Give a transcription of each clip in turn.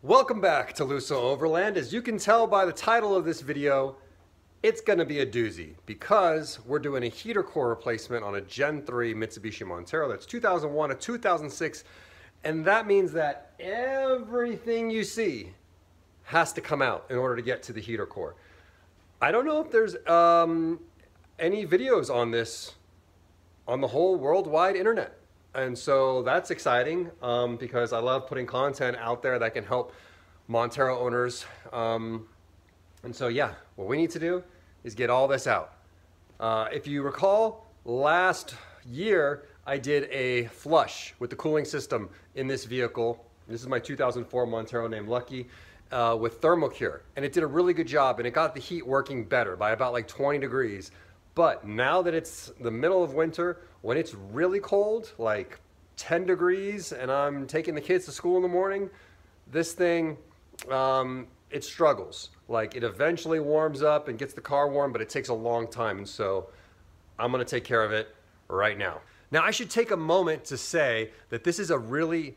Welcome back to Luso Overland. As you can tell by the title of this video, it's going to be a doozy because we're doing a heater core replacement on a Gen 3 Mitsubishi Montero that's 2001 to 2006, and that means that everything you see has to come out in order to get to the heater core. I don't know if there's any videos on this on the whole worldwide internet. And so that's exciting because I love putting content out there that can help Montero owners. And so yeah, what we need to do is get all this out. If you recall, last year I did a flush with the cooling system in this vehicle. This is my 2004 Montero named Lucky with Thermocure. And it did a really good job and it got the heat working better by about like 20 degrees. But now that it's the middle of winter, when it's really cold, like 10 degrees, and I'm taking the kids to school in the morning, this thing, it struggles. Like it eventually warms up and gets the car warm, but it takes a long time. And so I'm gonna take care of it right now. Now I should take a moment to say that this is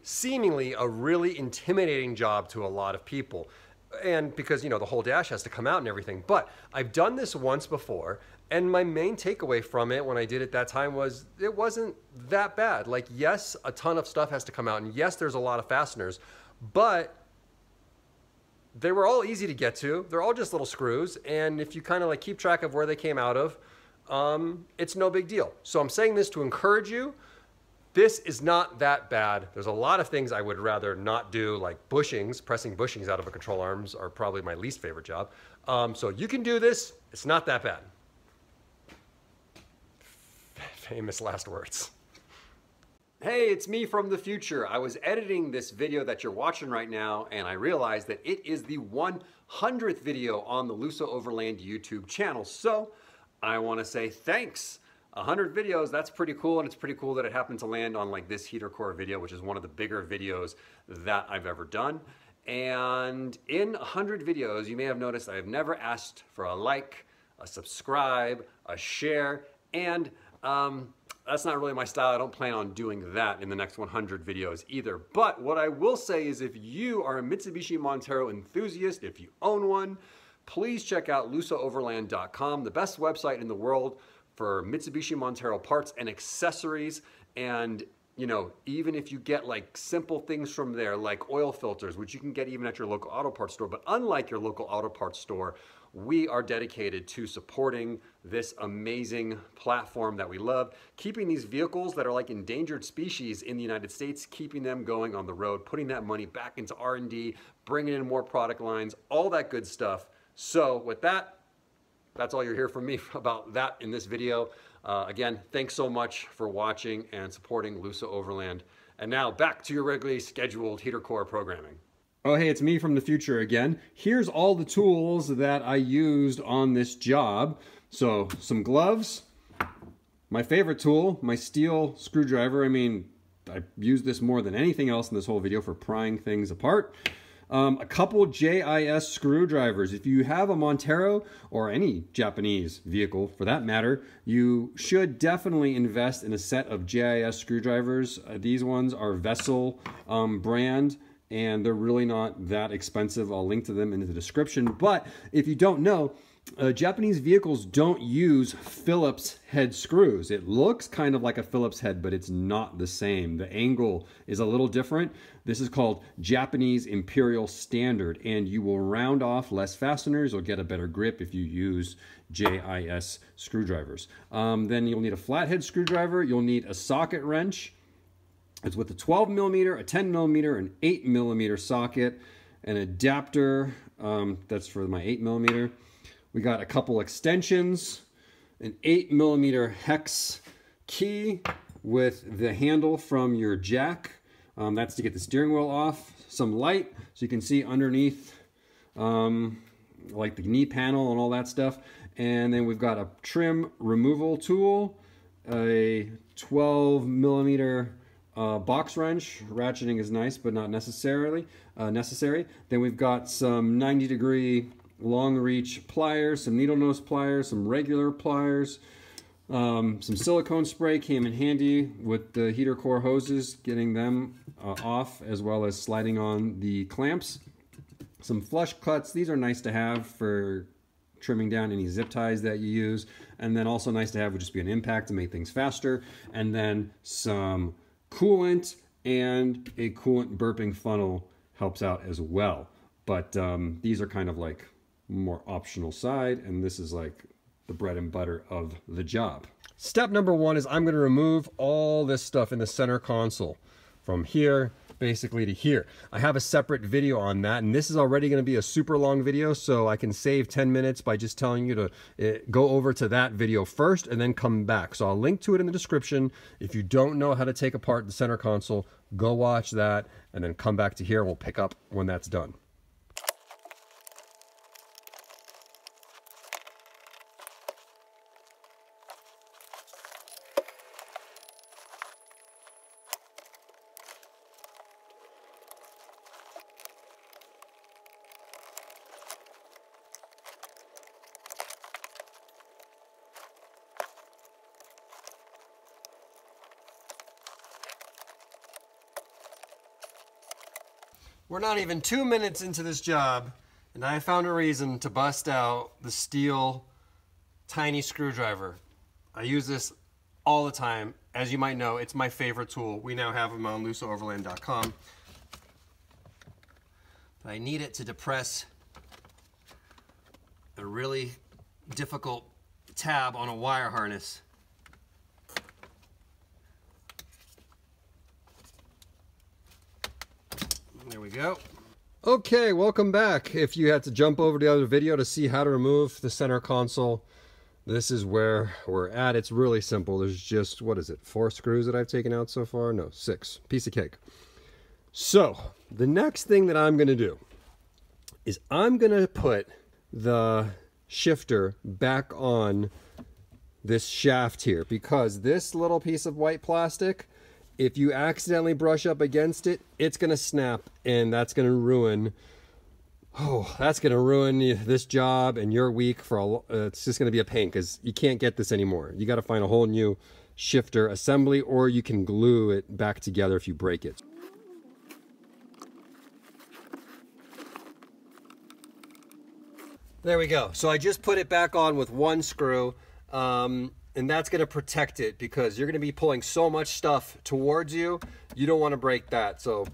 seemingly a really intimidating job to a lot of people. And because, you know, the whole dash has to come out and everything, but I've done this once before. And my main takeaway from it when I did it that time was it wasn't that bad. Like, yes, a ton of stuff has to come out, and yes, there's a lot of fasteners, but they were all easy to get to. They're all just little screws, and if you kind of like keep track of where they came out of, it's no big deal. So I'm saying this to encourage you. This is not that bad. There's a lot of things I would rather not do, like bushings. Pressing bushings out of a control arms are probably my least favorite job. So you can do this. It's not that bad. Famous last words. Hey, it's me from the future. I was editing this video that you're watching right now, and I realized that it is the 100th video on the Luso Overland YouTube channel. So I want to say thanks. 100 videos, that's pretty cool, and it's pretty cool that it happened to land on like this heater core video, which is one of the bigger videos that I've ever done. And in 100 videos, you may have noticed I have never asked for a like, a subscribe, a share, and that's not really my style. I don't plan on doing that in the next 100 videos either. But what I will say is if you are a Mitsubishi Montero enthusiast, if you own one, please check out lusooverland.com, the best website in the world for Mitsubishi Montero parts and accessories. And you know, even if you get like simple things from there, like oil filters, which you can get even at your local auto parts store, but unlike your local auto parts store, we are dedicated to supporting this amazing platform that we love, keeping these vehicles that are like endangered species in the United States, keeping them going on the road, putting that money back into R&D, bringing in more product lines, all that good stuff. So with that, that's all you'll hear from me about that in this video. Again, thanks so much for watching and supporting Luso Overland. And now back to your regularly scheduled heater core programming. Oh, hey, it's me from the future again. Here's all the tools that I used on this job. So some gloves, my favorite tool, my steel screwdriver. I mean, I used this more than anything else in this whole video for prying things apart. A couple JIS screwdrivers. If you have a Montero or any Japanese vehicle for that matter, you should definitely invest in a set of JIS screwdrivers. These ones are Vessel brand, and they're really not that expensive. I'll link to them in the description. But if you don't know, Japanese vehicles don't use Phillips head screws. It looks kind of like a Phillips head, but it's not the same. The angle is a little different. This is called Japanese Imperial Standard, and you will round off less fasteners. You'll get a better grip if you use JIS screwdrivers. Then you'll need a flathead screwdriver. You'll need a socket wrench. It's with a 12 millimeter, a 10 millimeter, an 8 millimeter socket, an adapter. That's for my 8 millimeter. We got a couple extensions, an 8 millimeter hex key with the handle from your jack. That's to get the steering wheel off. Some light so you can see underneath like the knee panel and all that stuff. And then we've got a trim removal tool, a 12 millimeter box wrench. Ratcheting is nice, but not necessarily necessary. Then we've got some 90-degree long reach pliers, some needle nose pliers, some regular pliers, some silicone spray came in handy with the heater core hoses, getting them off as well as sliding on the clamps. Some flush cuts. These are nice to have for trimming down any zip ties that you use. And then also nice to have would just be an impact to make things faster. And then some coolant and a coolant burping funnel helps out as well. But these are kind of like more optional side, and this is like the bread and butter of the job. Step number one is I'm going to remove all this stuff in the center console from here basically to here. I have a separate video on that, and this is already going to be a super long video, so I can save 10 minutes by just telling you to go over to that video first and then come back. So I'll link to it in the description. If you don't know how to take apart the center console, go watch that and then come back to here. We'll pick up when that's done. We're not even 2 minutes into this job, and I found a reason to bust out the steel tiny screwdriver. I use this all the time. As you might know, it's my favorite tool. We now have them on looseoverland.com. But I need it to depress a really difficult tab on a wire harness. There we go. Okay, welcome back. If you had to jump over to the other video to see how to remove the center console, this is where we're at. It's really simple. There's just, what is it, 4 screws that I've taken out so far? No, 6. Piece of cake. So, the next thing that I'm going to do is I'm going to put the shifter back on this shaft here, because this little piece of white plastic, if you accidentally brush up against it, it's going to snap, and that's going to ruin, this job and your week for it's just going to be a pain, because you can't get this anymore. You got to find a whole new shifter assembly, or you can glue it back together if you break it. There we go. So I just put it back on with 1 screw. And that's going to protect it, because you're going to be pulling so much stuff towards you. You don't want to break that. So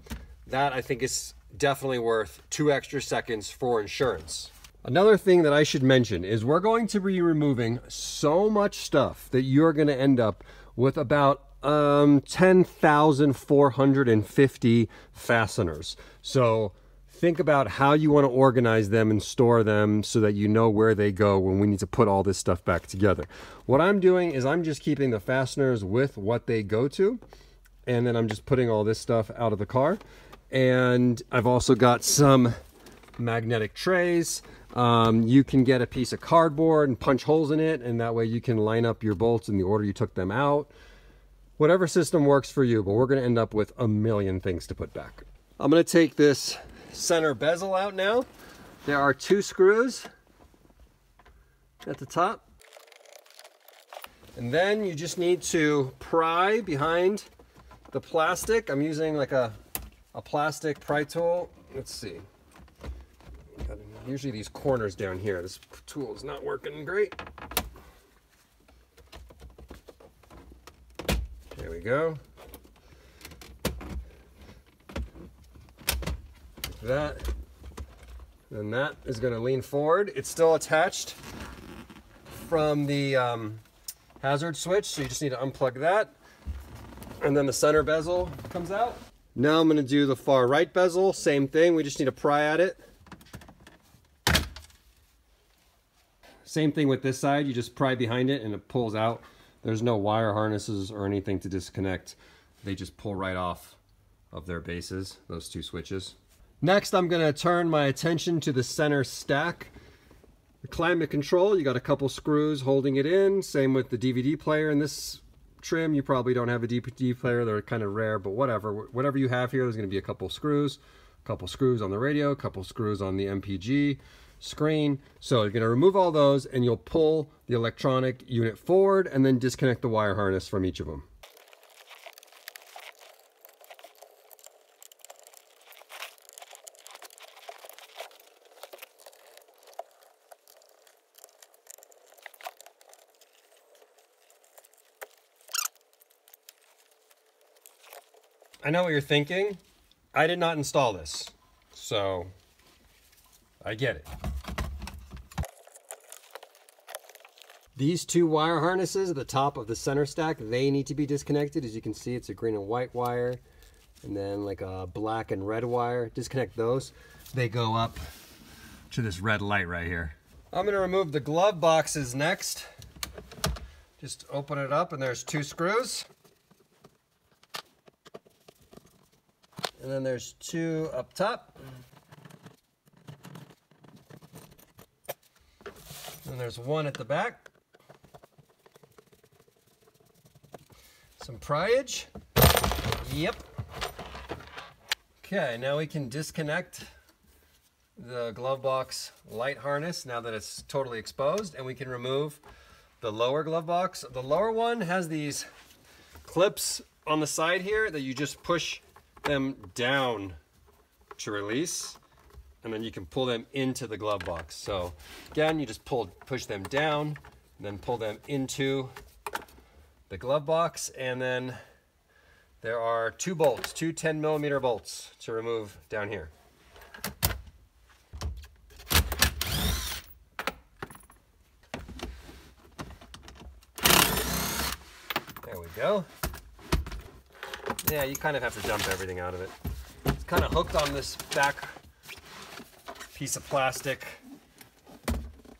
that, I think, is definitely worth 2 extra seconds for insurance. Another thing that I should mention is we're going to be removing so much stuff that you're going to end up with about 10,450 fasteners. So think about how you want to organize them and store them so that you know where they go when we need to put all this stuff back together. What I'm doing is I'm just keeping the fasteners with what they go to, and then I'm just putting all this stuff out of the car. And I've also got some magnetic trays. You can get a piece of cardboard and punch holes in it, and that way you can line up your bolts in the order you took them out. Whatever system works for you, but we're going to end up with a million things to put back. I'm going to take this center bezel out now. There are 2 screws at the top, and then you just need to pry behind the plastic. I'm using like a plastic pry tool. Let's see, usually these corners down here, this tool is not working great. There we go. That, then that is going to lean forward. It's still attached from the hazard switch, so you just need to unplug that, and then the center bezel comes out. Now I'm going to do the far right bezel. Same thing, we just need to pry at it. Same thing with this side, you just pry behind it and it pulls out. There's no wire harnesses or anything to disconnect. They just pull right off of their bases, those 2 switches. Next, I'm going to turn my attention to the center stack. The climate control, you got a couple screws holding it in. Same with the DVD player in this trim. You probably don't have a DVD player. They're kind of rare, but whatever. Whatever you have here, there's going to be a couple screws on the radio, a couple screws on the MPG screen. So you're going to remove all those, and you'll pull the electronic unit forward and then disconnect the wire harness from each of them. I know what you're thinking. I did not install this, so I get it. These two wire harnesses at the top of the center stack, they need to be disconnected. As you can see, it's a green and white wire, and then like a black and red wire. Disconnect those. They go up to this red light right here. I'm gonna remove the glove boxes next. Just open it up, and there's 2 screws. And then there's 2 up top. And there's 1 at the back. Some pryage. Yep. Okay, now we can disconnect the glove box light harness now that it's totally exposed, and we can remove the lower glove box. The lower one has these clips on the side here that you just push them down to release, and then you can pull them into the glove box. So again, you just push them down, and then pull them into the glove box, and then there are 2 bolts, 2 10mm bolts to remove down here. There we go. Yeah, you kind of have to dump everything out of it. It's kind of hooked on this back piece of plastic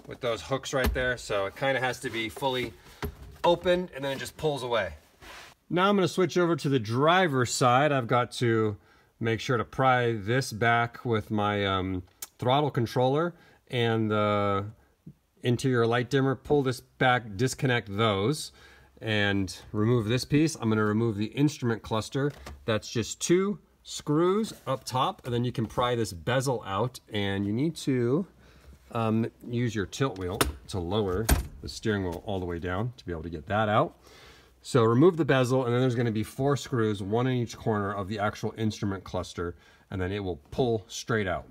with those hooks right there, so it kind of has to be fully open, and then it just pulls away. Now I'm going to switch over to the driver's side. I've got to make sure to pry this back with my throttle controller and the interior light dimmer. Pull this back, disconnect those, and remove this piece. I'm going to remove the instrument cluster. That's just 2 screws up top, and then you can pry this bezel out, and you need to use your tilt wheel to lower the steering wheel all the way down to be able to get that out. So remove the bezel, and then there's going to be 4 screws, 1 in each corner of the actual instrument cluster, and then it will pull straight out.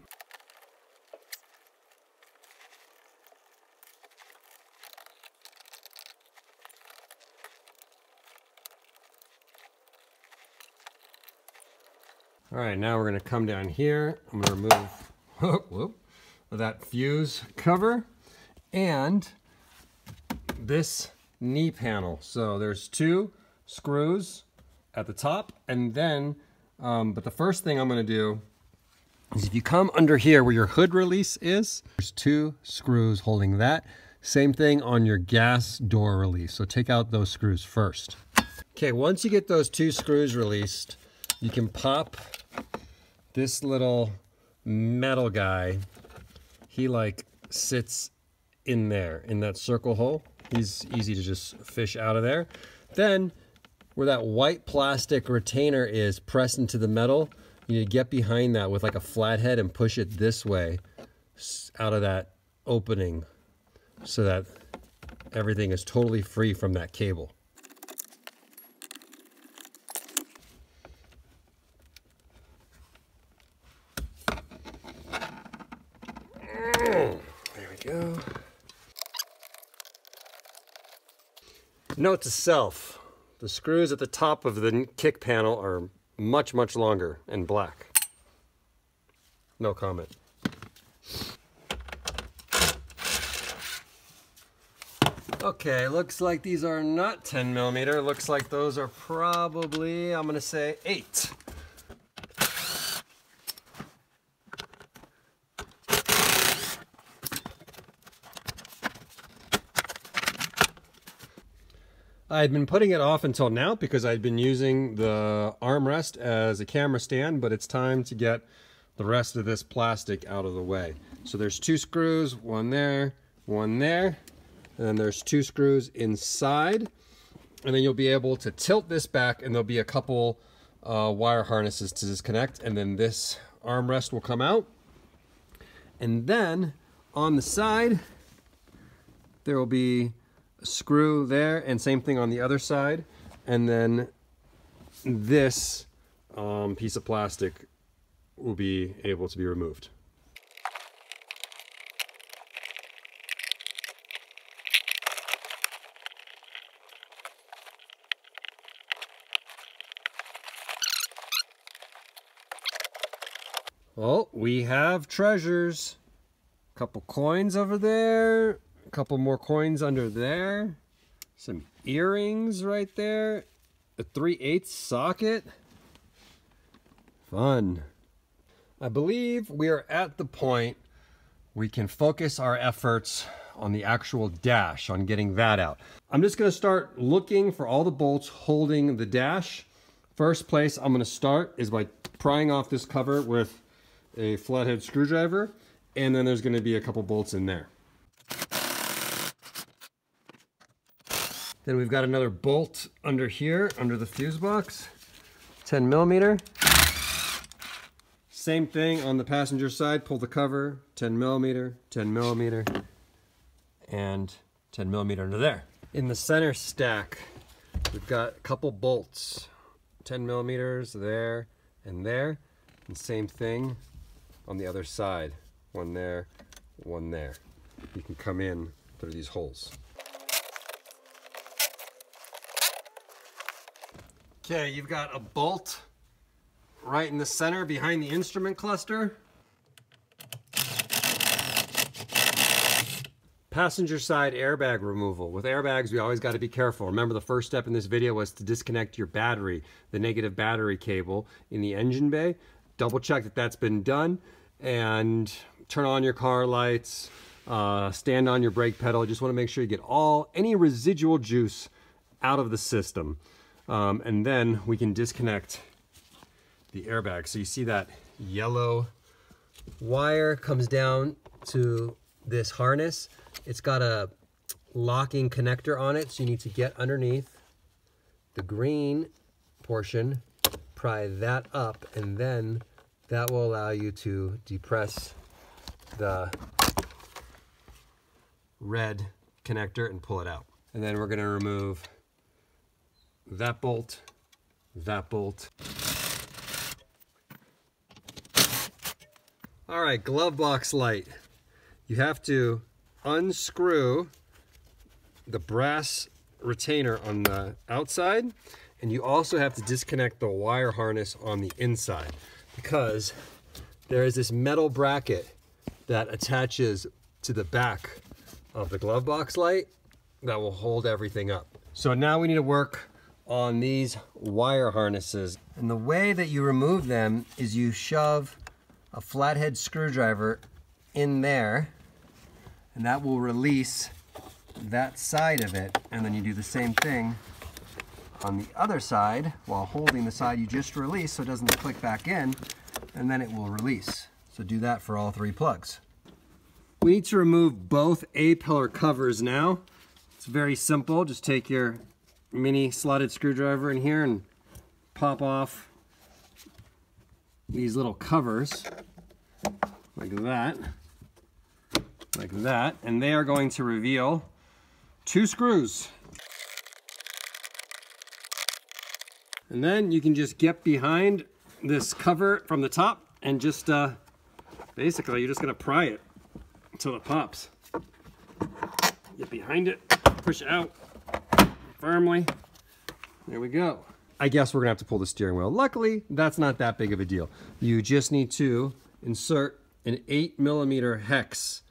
All right, now we're going to come down here. I'm going to remove that fuse cover and this knee panel. So there's 2 screws at the top, and then, but the first thing I'm going to do is if you come under here where your hood release is, there's 2 screws holding that. Same thing on your gas door release. So take out those screws first. Okay, once you get those 2 screws released, you can pop this little metal guy. He like sits in there, in that circle hole. He's easy to just fish out of there. Then, where that white plastic retainer is pressed into the metal, you need to get behind that with like a flathead and push it this way out of that opening so that everything is totally free from that cable. There we go. Note to self, the screws at the top of the kick panel are much, much longer and black. No comment. Okay, looks like these are not 10mm. Looks like those are probably, I'm gonna say 8. I'd been putting it off until now because I'd been using the armrest as a camera stand, but it's time to get the rest of this plastic out of the way. So there's 2 screws, 1 there, 1 there, and then there's 2 screws inside, and then you'll be able to tilt this back, and there'll be a couple wire harnesses to disconnect, and then this armrest will come out. And then on the side, there will be screw there, and same thing on the other side, and then this piece of plastic will be able to be removed. Oh, we have treasures. A couple coins over there. A couple more coins under there. Some earrings right there. A 3/8 socket. Fun. I believe we are at the point we can focus our efforts on the actual dash, on getting that out. I'm just gonna start looking for all the bolts holding the dash. First place I'm gonna start is by prying off this cover with a flathead screwdriver, and then there's gonna be a couple bolts in there. Then we've got another bolt under here, under the fuse box, 10 millimeter. Same thing on the passenger side, pull the cover, 10 millimeter, 10 millimeter, and 10 millimeter under there. In the center stack, we've got a couple bolts, 10 millimeters there and there, and same thing on the other side, one there, one there. You can come in through these holes. Okay, you've got a bolt right in the center behind the instrument cluster. Passenger side airbag removal. With airbags, we always got to be careful. Remember, the first step in this video was to disconnect your battery, the negative battery cable in the engine bay. Double check that that's been done, and turn on your car lights, stand on your brake pedal. Just want to make sure you get any residual juice out of the system. And then we can disconnect the airbag. So you see that yellow wire comes down to this harness. It's got a locking connector on it, so you need to get underneath the green portion, pry that up, and then that will allow you to depress the red connector and pull it out. And then we're going to remove that bolt, that bolt. All right, glove box light. You have to unscrew the brass retainer on the outside, and you also have to disconnect the wire harness on the inside, because there is this metal bracket that attaches to the back of the glove box light that will hold everything up. So now we need to work on these wire harnesses. And the way that you remove them is you shove a flathead screwdriver in there, and that will release that side of it. And then you do the same thing on the other side while holding the side you just released so it doesn't click back in, and then it will release. So do that for all three plugs. We need to remove both A-pillar covers now. It's very simple. Just take your mini slotted screwdriver in here and pop off these little covers like that, and they are going to reveal two screws. And then you can just get behind this cover from the top and just basically you're just gonna pry it until it pops. Get behind it, push it out firmly. There we go. I guess we're gonna have to pull the steering wheel. Luckily, that's not that big of a deal. You just need to insert an 8mm hex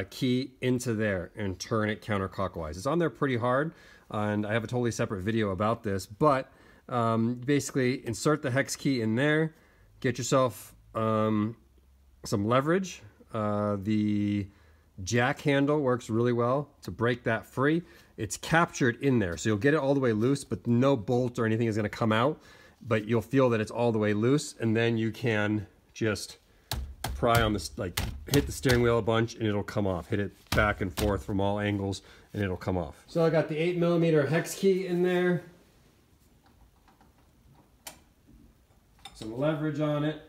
key into there and turn it counterclockwise. It's on there pretty hard, and I have a totally separate video about this, but basically insert the hex key in there, get yourself some leverage. The jack handle works really well to break that free. It's captured in there, so you'll get it all the way loose, but no bolt or anything is going to come out, but you'll feel that it's all the way loose, and then you can just pry on this, like hit the steering wheel a bunch and it'll come off. Hit it back and forth from all angles and it'll come off. So I got the 8mm hex key in there. Some leverage on it.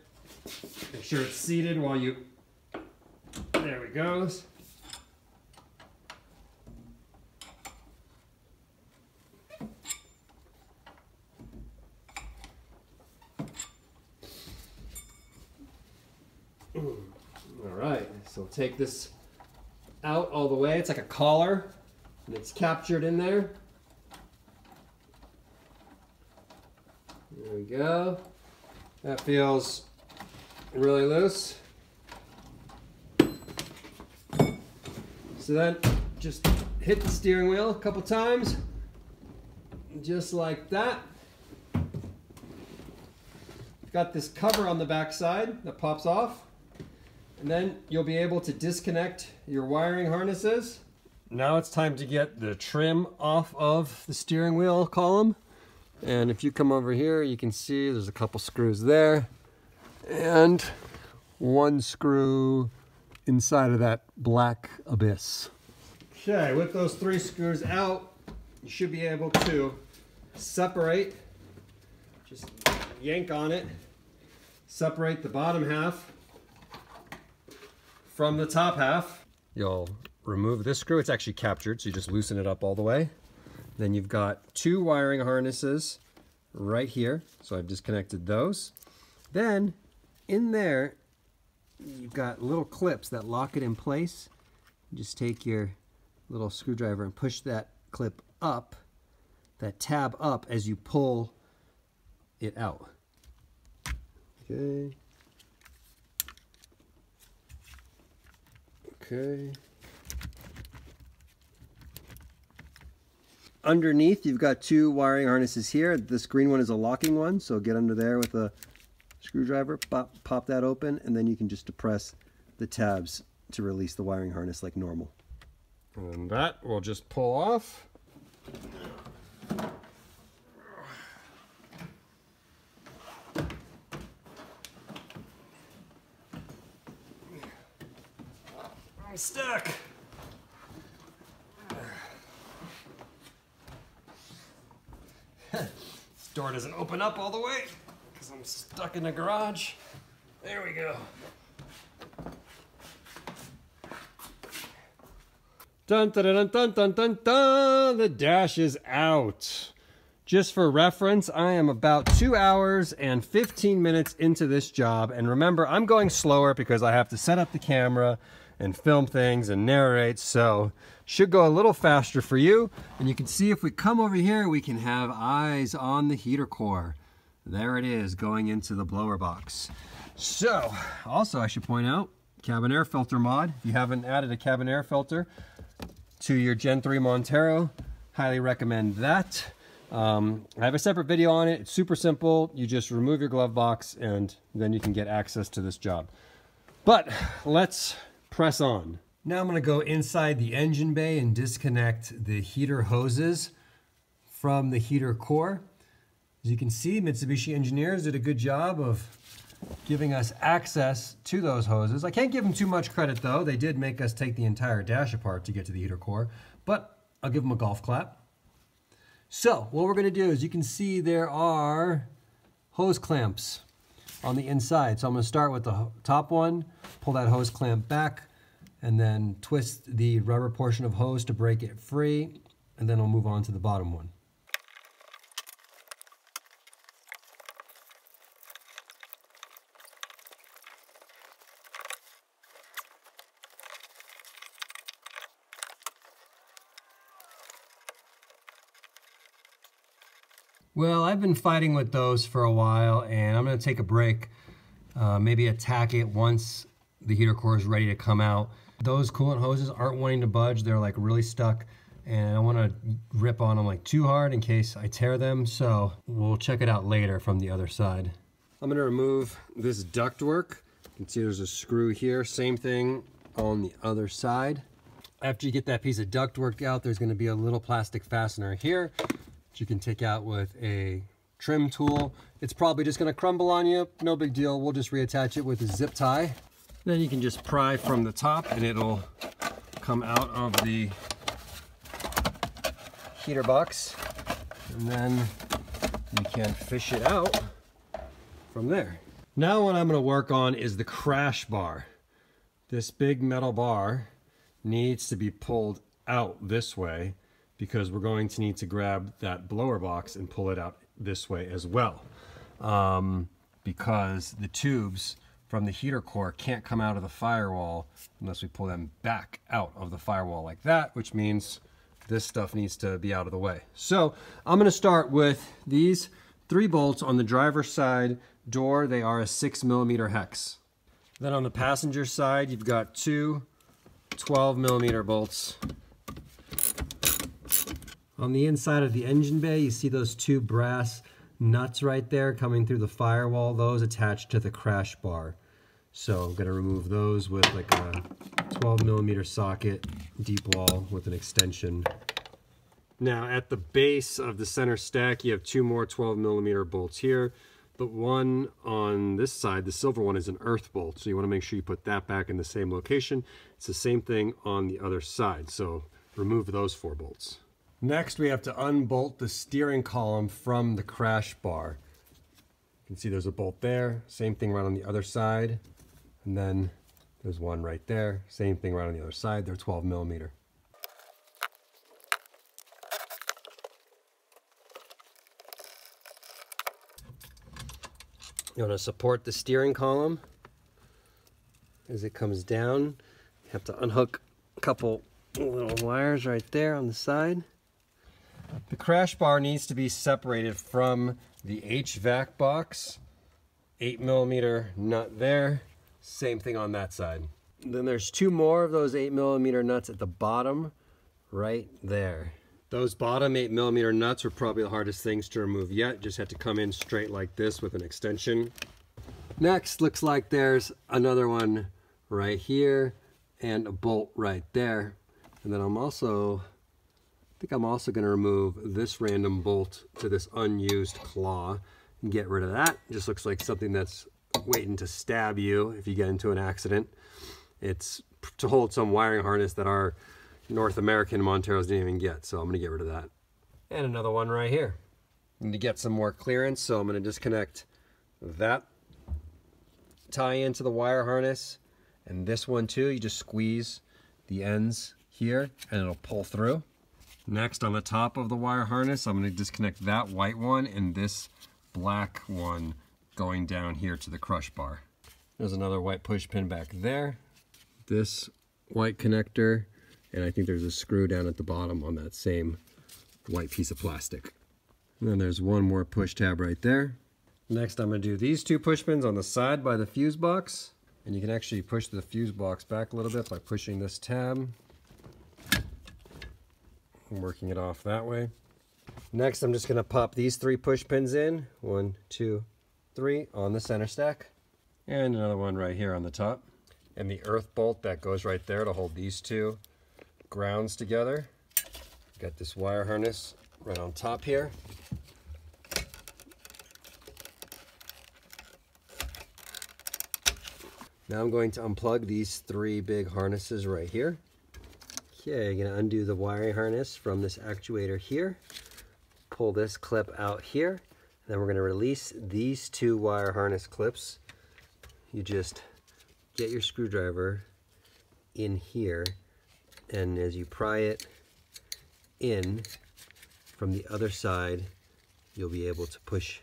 Make sure it's seated while you, there it goes. All right, so take this out all the way. It's like a collar, and it's captured in there. There we go. That feels really loose. So then just hit the steering wheel a couple times, just like that. Got this cover on the back side that pops off, and then you'll be able to disconnect your wiring harnesses. Now it's time to get the trim off of the steering wheel column. And if you come over here, you can see there's a couple screws there and one screw inside of that black abyss. Okay, with those 3 screws out, you should be able to separate, just yank on it, separate the bottom half from the top half. You'll remove this screw. It's actually captured, so you just loosen it up all the way. Then you've got 2 wiring harnesses right here, so I've disconnected those. Then in there, you've got little clips that lock it in place. You just take your little screwdriver and push that clip up, that tab up as you pull it out. Okay. Okay. Underneath, you've got 2 wiring harnesses here. This green one is a locking one, so get under there with a screwdriver, pop that open, and then you can just depress the tabs to release the wiring harness like normal. And that will just pull off. I'm stuck. This door doesn't open up all the way because I'm stuck in the garage. There we go. Dun dun dun dun dun dun dun! The dash is out. Just for reference, I am about 2 hours and 15 minutes into this job. And remember, I'm going slower because I have to set up the camera and film things and narrate, so should go a little faster for you. And you can see if we come over here, we can have eyes on the heater core. There it is, going into the blower box. So, also I should point out, cabin air filter mod. If you haven't added a cabin air filter to your Gen 3 Montero, highly recommend that. I have a separate video on it. It's super simple. You just remove your glove box and then you can get access to this job. But let's press on. Now I'm going to go inside the engine bay and disconnect the heater hoses from the heater core. As you can see, Mitsubishi engineers did a good job of giving us access to those hoses. I can't give them too much credit though. They did make us take the entire dash apart to get to the heater core, but I'll give them a golf clap. So what we're going to do is, you can see there are hose clamps on the inside. So I'm going to start with the top one, pull that hose clamp back, and then twist the rubber portion of hose to break it free, and then we'll move on to the bottom one. Well, I've been fighting with those for a while, and I'm going to take a break, maybe attack it once the heater core is ready to come out. Those coolant hoses aren't wanting to budge. They're like really stuck, and I don't want to rip on them like too hard in case I tear them, so we'll check it out later from the other side. I'm going to remove this ductwork. You can see there's a screw here. Same thing on the other side. After you get that piece of ductwork out, there's going to be a little plastic fastener here you can take out with a trim tool. It's probably just going to crumble on you. No big deal. We'll just reattach it with a zip tie. Then you can just pry from the top and it'll come out of the heater box. And then you can fish it out from there. Now what I'm going to work on is the crash bar. This big metal bar needs to be pulled out this way, because we're going to need to grab that blower box and pull it out this way as well. Because the tubes from the heater core can't come out of the firewall unless we pull them back out of the firewall like that, which means this stuff needs to be out of the way. So I'm going to start with these 3 bolts on the driver's side door. They are a 6mm hex. Then on the passenger side, you've got two 12mm bolts. On the inside of the engine bay, you see those two brass nuts right there coming through the firewall. Those attached to the crash bar. So I'm going to remove those with like a 12mm socket, deep wall with an extension. Now at the base of the center stack, you have two more 12mm bolts here, but one on this side, the silver one, is an earth bolt. So you want to make sure you put that back in the same location. It's the same thing on the other side. So remove those 4 bolts. Next, we have to unbolt the steering column from the crash bar. You can see there's a bolt there, same thing right on the other side. And then there's one right there, same thing right on the other side. They're 12mm. You want to support the steering column as it comes down. You have to unhook a couple little wires right there on the side. The crash bar needs to be separated from the HVAC box. 8mm nut there. Same thing on that side. Then there's 2 more of those 8mm nuts at the bottom right there. Those bottom 8mm nuts are probably the hardest things to remove yet. Just have to come in straight like this with an extension. Next, looks like there's another one right here and a bolt right there. And then I think I'm also going to remove this random bolt to this unused claw and get rid of that. It just looks like something that's waiting to stab you if you get into an accident. It's to hold some wiring harness that our North American Monteros didn't even get, so I'm going to get rid of that. And another one right here. Need to get some more clearance, so I'm going to disconnect that tie into the wire harness, and this one too. You just squeeze the ends here and it'll pull through. Next, on the top of the wire harness, I'm going to disconnect that white one and this black one going down here to the crush bar. There's another white push pin back there. This white connector, and I think there's a screw down at the bottom on that same white piece of plastic. And then there's one more push tab right there. Next, I'm going to do these 2 push pins on the side by the fuse box. And you can actually push the fuse box back a little bit by pushing this tab. I'm working it off that way. Next, I'm just going to pop these 3 push pins in. 1, 2, 3 on the center stack. And another one right here on the top. And the earth bolt that goes right there to hold these 2 grounds together. Got this wire harness right on top here. Now I'm going to unplug these 3 big harnesses right here. Okay, I'm going to undo the wiring harness from this actuator here. Pull this clip out here. And then we're going to release these 2 wire harness clips. You just get your screwdriver in here, and as you pry it in from the other side, you'll be able to push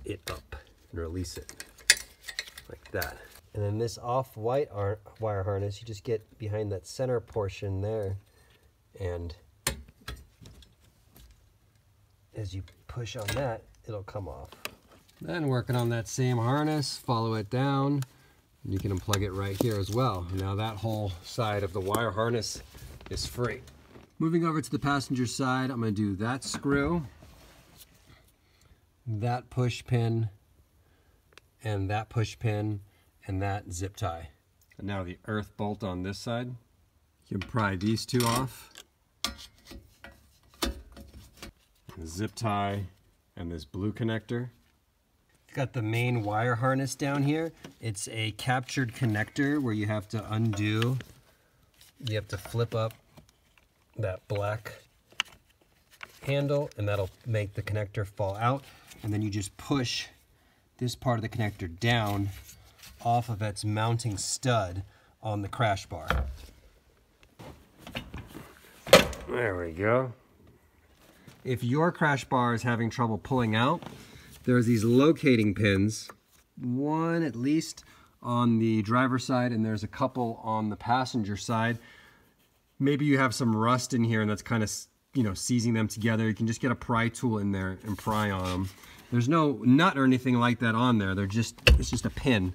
it up and release it like that. And then this off-white wire harness, you just get behind that center portion there, and as you push on that, it'll come off. Then working on that same harness, follow it down, and you can unplug it right here as well. Now that whole side of the wire harness is free. Moving over to the passenger side, I'm going to do that screw, that push pin, and that push pin, and that zip tie. And now the earth bolt on this side. You can pry these 2 off. The zip tie and this blue connector. Got the main wire harness down here. It's a captured connector where you have to undo. You have to flip up that black handle, and that'll make the connector fall out. And then you just push this part of the connector down off of its mounting stud on the crash bar. There we go. If your crash bar is having trouble pulling out, there's these locating pins, one at least on the driver's side, and there's a couple on the passenger side. Maybe you have some rust in here and that's kind of, seizing them together. You can just get a pry tool in there and pry on them. There's no nut or anything like that on there. It's just a pin.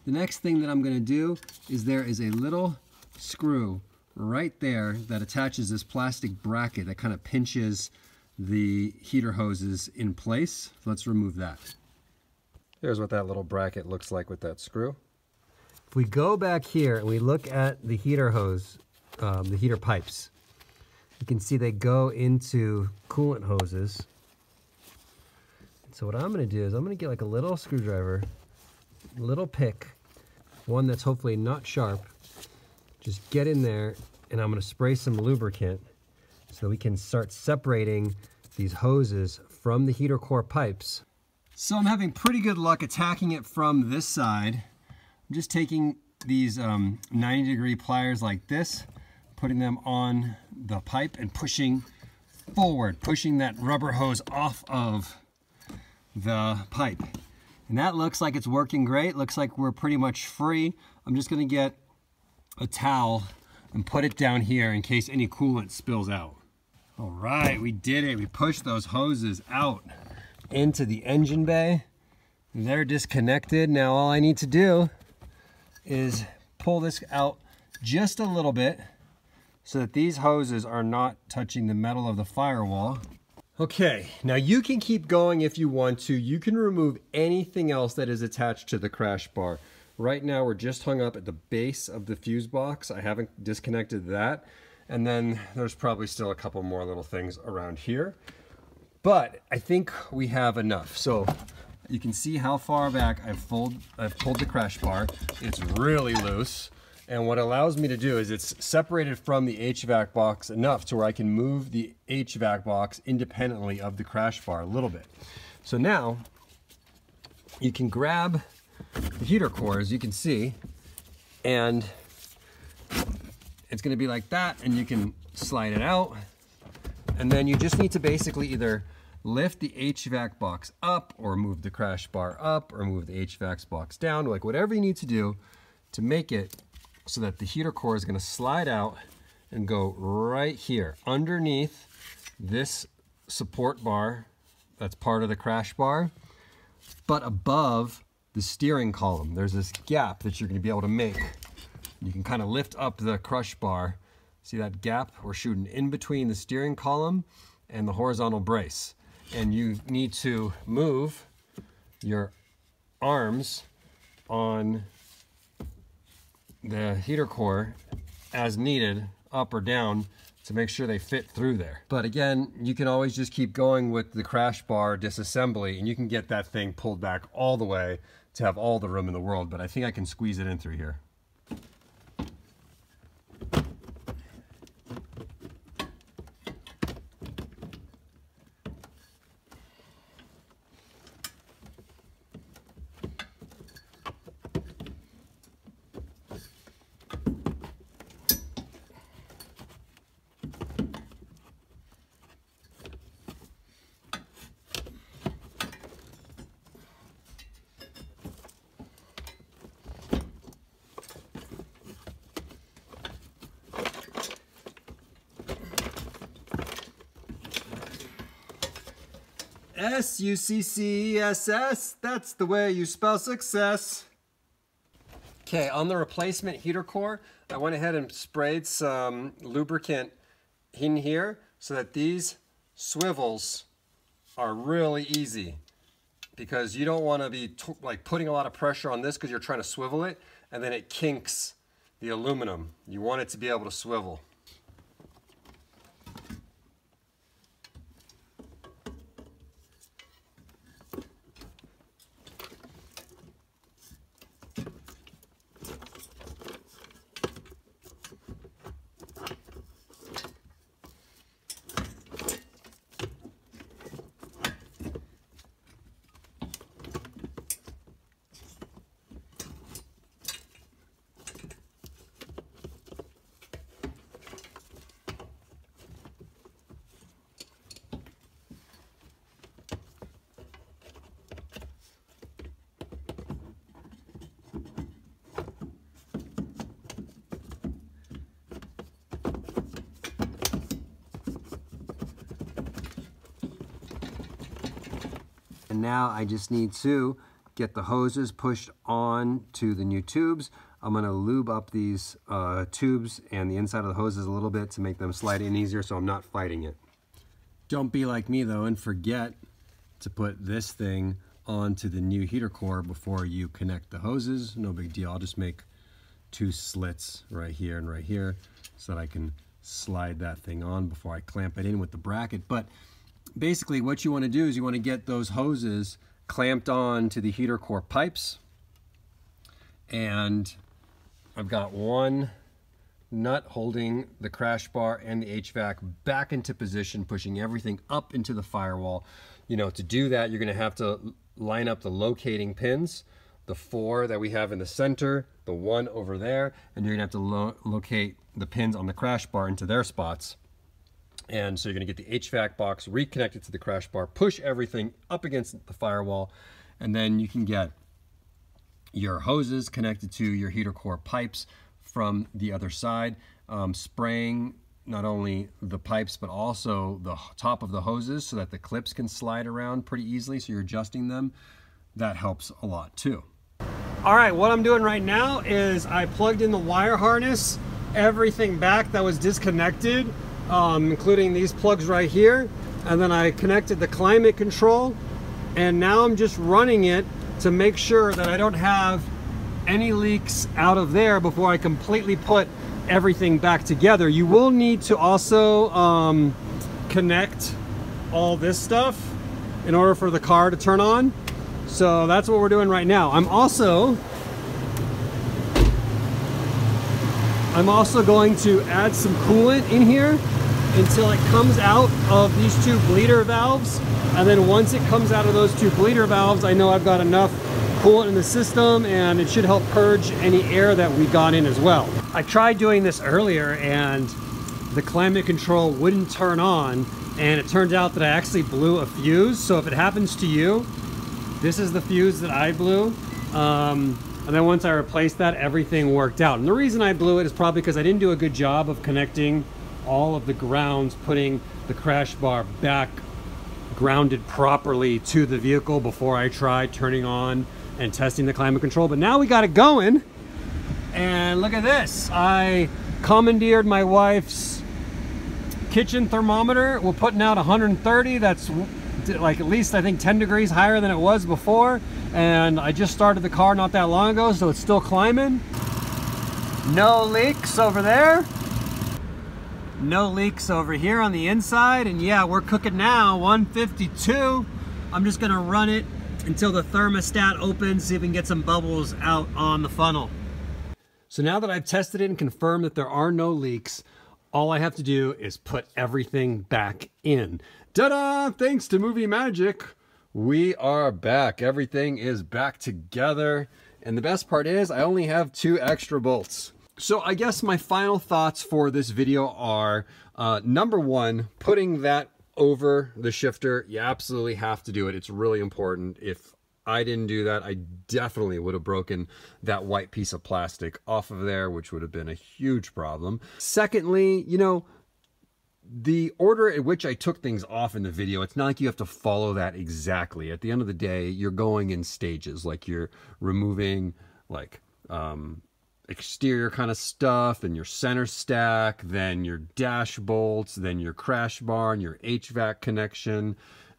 The next thing that I'm going to do is there is a little screw right there that attaches this plastic bracket that kind of pinches the heater hoses in place. So let's remove that. Here's what that little bracket looks like with that screw. If we go back here and we look at the heater hose, the heater pipes, you can see they go into coolant hoses. So what I'm going to do is I'm going to get like a little screwdriver, a little pick, one that's hopefully not sharp. Just get in there and I'm going to spray some lubricant so we can start separating these hoses from the heater core pipes. So I'm having pretty good luck attacking it from this side. I'm just taking these 90-degree pliers like this, putting them on the pipe and pushing forward, pushing that rubber hose off of the pipe. And that looks like it's working great. Looks like we're pretty much free. I'm just gonna get a towel and put it down here in case any coolant spills out. All right, we did it. We pushed those hoses out into the engine bay. They're disconnected. Now all I need to do is pull this out just a little bit so that these hoses are not touching the metal of the firewall. Okay, now you can keep going if you want to. You can remove anything else that is attached to the crash bar. Right now we're just hung up at the base of the fuse box. I haven't disconnected that. And then there's probably still a couple more little things around here. But I think we have enough. So you can see how far back I've pulled the crash bar. It's really loose. And what it allows me to do is it's separated from the HVAC box enough to where I can move the HVAC box independently of the crash bar a little bit. So now you can grab the heater core, as you can see, and it's going to be like that, and you can slide it out. And then you just need to basically either lift the HVAC box up or move the crash bar up or move the HVAC box down, like whatever you need to do to make it so that the heater core is going to slide out and go right here underneath this support bar that's part of the crash bar, but above the steering column. There's this gap that you're going to be able to make. You can kind of lift up the crush bar. See that gap? We're shooting in between the steering column and the horizontal brace. And you need to move your arms on the heater core as needed, up or down, to make sure they fit through there. But again, you can always just keep going with the crash bar disassembly, and you can get that thing pulled back all the way to have all the room in the world, but I think I can squeeze it in through here. S-U-C-C-E-S-S, that's the way you spell success. Okay, on the replacement heater core, I went ahead and sprayed some lubricant in here so that these swivels are really easy, because you don't want to be like putting a lot of pressure on this because you're trying to swivel it and then it kinks the aluminum. You want it to be able to swivel. And now I just need to get the hoses pushed on to the new tubes. I'm gonna lube up these tubes and the inside of the hoses a little bit to make them slide in easier so I'm not fighting it. Don't be like me though and forget to put this thing onto the new heater core before you connect the hoses. No big deal, I'll just make 2 slits right here and right here so that I can slide that thing on before I clamp it in with the bracket. But basically what you want to do is you want to get those hoses clamped on to the heater core pipes, and I've got one nut holding the crash bar and the HVAC back into position, pushing everything up into the firewall. You know, to do that, you're going to have to line up the locating pins, the 4 that we have in the center, the 1 over there, and you're going to have to locate the pins on the crash bar into their spots. And so you're going to get the HVAC box reconnected to the crash bar, push everything up against the firewall, and then you can get your hoses connected to your heater core pipes from the other side, spraying not only the pipes but also the top of the hoses so that the clips can slide around pretty easily, so you're adjusting them. That helps a lot too. All right, what I'm doing right now is I plugged in the wire harness, everything back that was disconnected, including these plugs right here, and then I connected the climate control, and now I'm just running it to make sure that I don't have any leaks out of there before I completely put everything back together. You will need to also connect all this stuff in order for the car to turn on. So that's what we're doing right now. I'm also going to add some coolant in here until it comes out of these 2 bleeder valves. And then once it comes out of those 2 bleeder valves, I know I've got enough coolant in the system and it should help purge any air that we got in as well. I tried doing this earlier and the climate control wouldn't turn on, and it turned out that I actually blew a fuse. So if it happens to you, this is the fuse that I blew. And then once I replaced that, everything worked out. And the reason I blew it is probably because I didn't do a good job of connecting all of the grounds, putting the crash bar back grounded properly to the vehicle before I tried turning on and testing the climate control. But now we got it going, and look at this. I commandeered my wife's kitchen thermometer. We're putting out 130. That's like at least I think 10 degrees higher than it was before, and I just started the car not that long ago, so it's still climbing. No leaks over there, no leaks over here on the inside, and yeah, we're cooking now. 152. I'm just gonna run it until the thermostat opens, see if we can get some bubbles out on the funnel. So now that I've tested it and confirmed that there are no leaks, all I have to do is put everything back in. Ta-da! Thanks to movie magic, we are back. Everything is back together. And the best part is I only have 2 extra bolts. So I guess my final thoughts for this video are, number 1, putting that over the shifter. You absolutely have to do it. It's really important. If I didn't do that, I definitely would have broken that white piece of plastic off of there, which would have been a huge problem. Secondly, you know, the order at which I took things off in the video, it's not like you have to follow that exactly. At the end of the day, you're going in stages, like you're removing like exterior kind of stuff and your center stack, then your dash bolts, then your crash bar and your HVAC connection,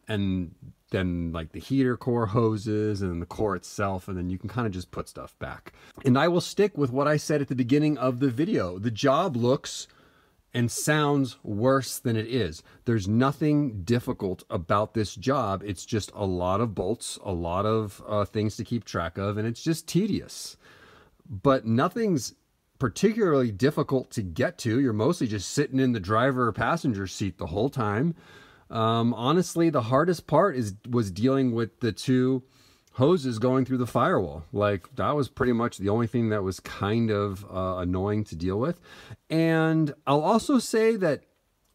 and then like the heater core hoses and then the core itself, and then you can kind of just put stuff back. And I will stick with what I said at the beginning of the video. The job looks and sounds worse than it is. There's nothing difficult about this job. It's just a lot of bolts, a lot of things to keep track of, and it's just tedious. But nothing's particularly difficult to get to. You're mostly just sitting in the driver or passenger seat the whole time. Honestly, the hardest part was dealing with the 2 hoses going through the firewall. Like, that was pretty much the only thing that was kind of annoying to deal with. And I'll also say that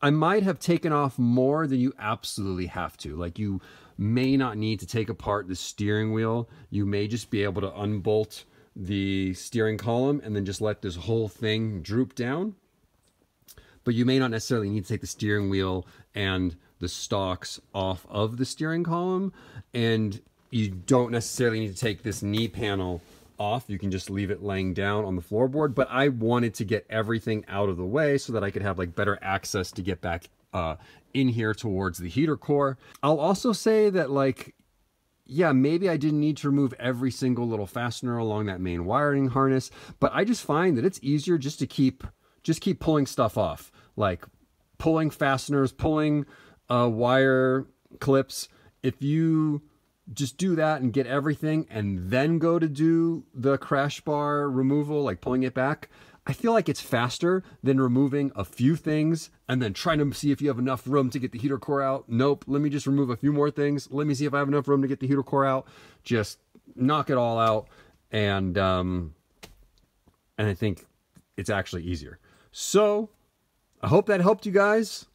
I might have taken off more than you absolutely have to. Like, you may not need to take apart the steering wheel. You may just be able to unbolt the steering column and then just let this whole thing droop down. But you may not necessarily need to take the steering wheel and the stalks off of the steering column. And You don't necessarily need to take this knee panel off. You can just leave it laying down on the floorboard, but I wanted to get everything out of the way so that I could have like better access to get back in here towards the heater core. I'll also say that, like, yeah, maybe I didn't need to remove every single little fastener along that main wiring harness, but I just find that it's easier just to keep pulling stuff off, like pulling fasteners, pulling wire clips. If you just do that and get everything and then go to do the crash bar removal, like pulling it back, I feel like it's faster than removing a few things and then trying to see if you have enough room to get the heater core out. Nope, let me just remove a few more things. Let me see if I have enough room to get the heater core out. Just knock it all out, and I think it's actually easier. So I hope that helped you guys,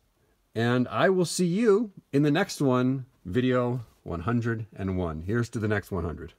and I will see you in the next one, video 101. Here's to the next 100.